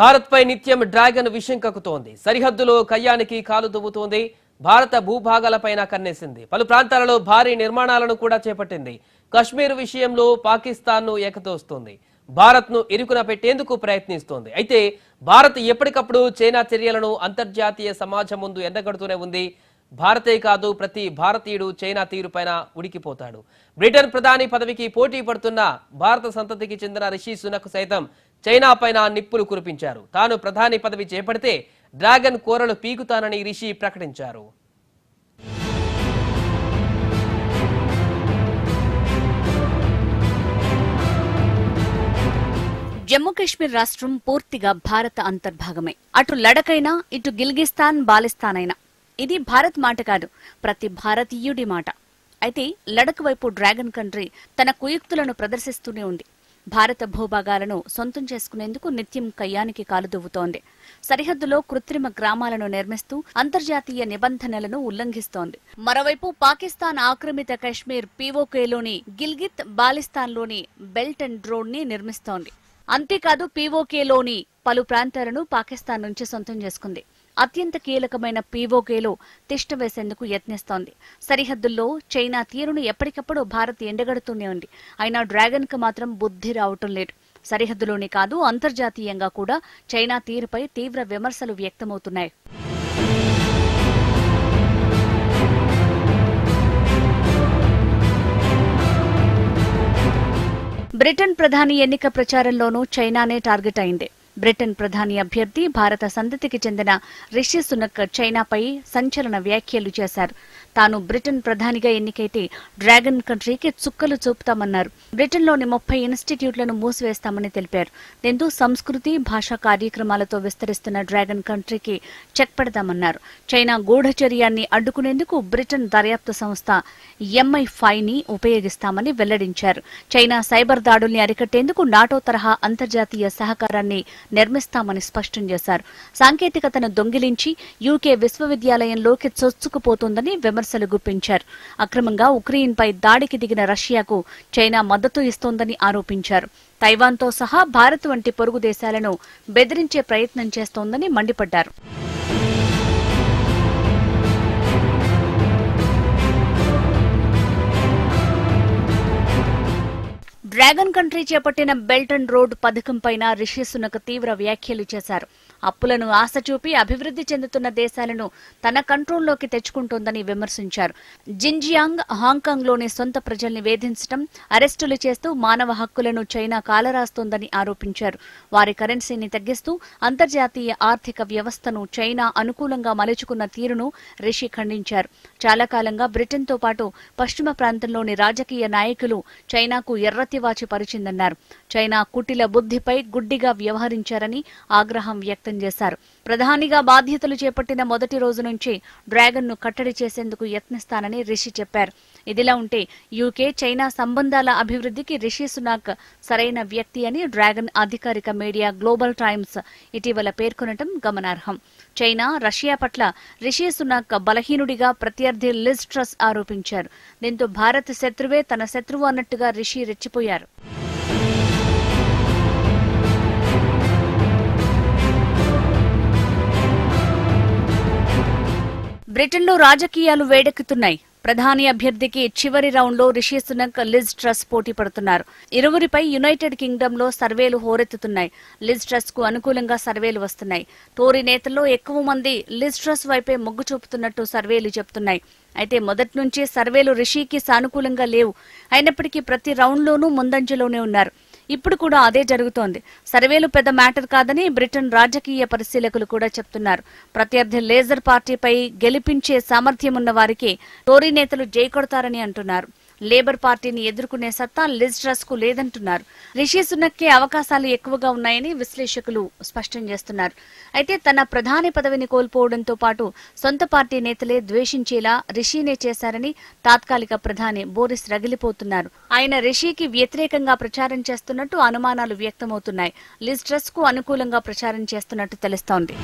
భారత్ పై నిత్యం డ్రాగన్ విషం కక్కుతోంది. సరిహద్దులో కయ్యానికి కాలు దువ్వుతోంది. భారత భూభాగాలపైన కన్నేసింది. పలు ప్రాంతాలలో భారీ నిర్మాణాలను కూడా చేపట్టింది. కశ్మీర్ విషయంలో పాకిస్తాన్ను ఏకతోస్తోంది. భారత్ను ఇరుకున పెట్టేందుకు ప్రయత్నిస్తోంది. అయితే భారత్ ఎప్పటికప్పుడు చైనా చర్యలను అంతర్జాతీయ సమాజం ముందు ఎండగడుతూనే ఉంది. భారతే కాదు, ప్రతి భారతీయుడు చైనా తీరుపైన ఉడికిపోతాడు. బ్రిటన్ ప్రధాని పదవికి పోటీ పడుతున్న భారత సంతతికి చెందిన రిషి సునక్ సైతం చైనా పైన నిప్పులు కురిపించారు. తాను ప్రధాని పదవి చేపడితే డ్రాగన్ కోరలు పీకుతానని రిషి ప్రకటించారు. జమ్మూ కాశ్మీర్ రాష్ట్రం పూర్తిగా భారత అంతర్భాగమే. అటు లడకైనా, ఇటు గిల్గిస్తాన్, బాలిస్తాన్ అయినా ఇది భారత్ మాట కాదు, ప్రతి భారతీయుడి మాట. అయితే లడక్ వైపు డ్రాగన్ కంట్రీ తన కుయుక్తులను ప్రదర్శిస్తూనే ఉంది. భారత భూభాగాలను సొంతం చేసుకునేందుకు నిత్యం కయ్యానికి కాలుదువ్వుతోంది. సరిహద్దులో కృత్రిమ గ్రామాలను నిర్మిస్తూ అంతర్జాతీయ నిబంధనలను ఉల్లంఘిస్తోంది. మరోవైపు పాకిస్తాన్ ఆక్రమిత కశ్మీర్ పీఓకేలోని గిల్గిత్, బాలిస్తాన్లోని బెల్ట్ అండ్ రోడ్ ని నిర్మిస్తోంది. అంతేకాదు పీఓకేలోని పలు ప్రాంతాలను పాకిస్తాన్ నుంచి సొంతం చేసుకుంది. అత్యంత కీలకమైన పీఓకేలో తిష్ట వేసేందుకు యత్నిస్తోంది. సరిహద్దుల్లో చైనా తీరును ఎప్పటికప్పుడు భారత్ ఎండగడుతూనే ఉంది. అయినా డ్రాగన్ కు మాత్రం బుద్ధి రావటం లేదు. సరిహద్దులోనే కాదు, అంతర్జాతీయంగా కూడా చైనా తీరుపై తీవ్ర విమర్శలు వ్యక్తమవుతున్నాయి. బ్రిటన్ ప్రధాని ఎన్నిక ప్రచారంలోనూ చైనానే టార్గెట్ అయింది. బ్రిటన్ ప్రధాని అభ్యర్థి భారత సంతతికి చెందిన రిషి సునక్ చైనాపై సంచలన వ్యాఖ్యలు చేశారు. తాను బ్రిటన్ ప్రధానిగా ఎన్నికైతే డ్రాగన్ కంట్రీకి చుక్కలు చూపుతామన్నారు. బ్రిటన్లోని 30 ఇన్స్టిట్యూట్లను మూసివేస్తామని తెలిపారు. దీంతో సంస్కృతి, భాషా కార్యక్రమాలతో విస్తరిస్తున్న డ్రాగన్ కంట్రీకి చెక్ పెడతామన్నారు. చైనా గూఢచర్యాన్ని అడ్డుకునేందుకు బ్రిటన్ దర్యాప్తు సంస్థ MI5 ని ఉపయోగిస్తామని వెల్లడించారు. చైనా సైబర్ దాడుల్ని అరికట్టేందుకు నాటో తరహా అంతర్జాతీయ సహకారాన్ని నిర్మిస్తామని స్పష్టం చేశారు. సాంకేతికతను దొంగిలించి యూకే విశ్వవిద్యాలయంలోకి చొచ్చుకుపోతోందని విమర్శలు గుప్పించారు. అక్రమంగా ఉక్రెయిన్పై దాడికి దిగిన రష్యాకు చైనా మద్దతు ఇస్తోందని ఆరోపించారు. తైవాన్తో సహా భారత్ వంటి పొరుగు దేశాలను బెదిరించే ప్రయత్నం చేస్తోందని మండిపడ్డారు. డ్రాగన్ కంట్రీ చేపట్టిన బెల్ట్ అండ్ రోడ్ పథకంపైన రిషి సునక్ తీవ్ర వ్యాఖ్యలు చేశారు. అప్పులను ఆశ చూపి అభివృద్ధి చెందుతున్న దేశాలను తన కంట్రోల్లోకి తెచ్చుకుంటోందని విమర్శించారు. జిన్జియాంగ్, హాంకాంగ్లోని సొంత ప్రజల్ని వేధించడం, అరెస్టులు చేస్తూ మానవ హక్కులను చైనా కాలరాస్తోందని ఆరోపించారు. వారి కరెన్సీని తగ్గిస్తూ అంతర్జాతీయ ఆర్థిక వ్యవస్థను చైనా అనుకూలంగా మలుచుకున్న తీరును రిషి ఖండించారు. చాలా కాలంగా బ్రిటన్తో పాటు పశ్చిమ ప్రాంతంలోని రాజకీయ నాయకులు చైనాకు ఎర్రతివాచి పరిచిందన్నారు. చైనా కుటిల బుద్ధిపై గుడ్డిగా వ్యవహరించారని ఆగ్రహం వ్యక్తం చేశారు. ప్రధానిగా బాధ్యతలు చేపట్టిన మొదటి రోజు నుంచి డ్రాగన్ ను కట్టడి చేసేందుకు యత్నిస్తానని రిషి చెప్పారు. ఇదిలా ఉంటే యూకే చైనా సంబంధాల అభివృద్ధికి రిషి సునాక్ సరైన వ్యక్తి అని డ్రాగన్ అధికారిక మీడియా గ్లోబల్ టైమ్స్ ఇటీవల పేర్కొనడం గమనార్హం. చైనా, రష్యా పట్ల రిషి సునాక్ బలహీనుడిగా ప్రత్యర్థి లిజ్ ట్రస్ ఆరోపించారు. దీంతో భారత్ శత్రువే తన శత్రువు అన్నట్టుగా రిషి రెచ్చిపోయారు. బ్రిటన్లో రాజకీయాలు వేడెక్కుతున్నాయి. ప్రధాని అభ్యర్థికి చివరి రౌండ్లో రిషి సునక్, లిజ్ ట్రస్ పోటీ పడుతున్నారు. ఇరువురిపై యునైటెడ్ కింగ్డమ్లో సర్వేలు హోరెత్తుతున్నాయి. లిజ్ ట్రస్ కు అనుకూలంగా సర్వేలు వస్తున్నాయి. టోరీ నేతల్లో ఎక్కువ మంది లిజ్ ట్రస్ వైపే మొగ్గు చూపుతున్నట్టు సర్వేలు చెబుతున్నాయి. అయితే మొదటి నుంచే సర్వేలు రిషికి సానుకూలంగా లేవు. అయినప్పటికీ ప్రతి రౌండ్లోనూ ముందంజలోనే ఉన్నారు. ఇప్పుడు కూడా అదే జరుగుతోంది. సర్వేలు పెద్ద మ్యాటర్ కాదని బ్రిటన్ రాజకీయ పరిశీలకులు కూడా చెప్తున్నారు. ప్రత్యర్థి లేజర్ పార్టీపై గెలిపించే సామర్థ్యమున్న వారికి టోరీ నేతలు జై కొడతారని అంటున్నారు. లేబర్ పార్టీని ఎదుర్కొనే సత్తా లిజ్ ట్రస్ కు లేదంటున్నారు. రిషి సునక్కే అవకాశాలు ఎక్కువగా ఉన్నాయని విశ్లేషకులు స్పష్టం చేస్తున్నారు. అయితే తన ప్రధాని పదవిని కోల్పోవడంతో పాటు సొంత పార్టీ నేతలే ద్వేషించేలా రిషినే చేశారని తాత్కాలిక ప్రధాని బోరిస్ రగిలిపోతున్నారు. ఆయన రిషికి వ్యతిరేకంగా ప్రచారం చేస్తున్నట్టు అనుమానాలు వ్యక్తమవుతున్నాయి. లిజ్ ట్రస్ కు అనుకూలంగా ప్రచారం చేస్తున్నట్టు తెలుస్తోంది.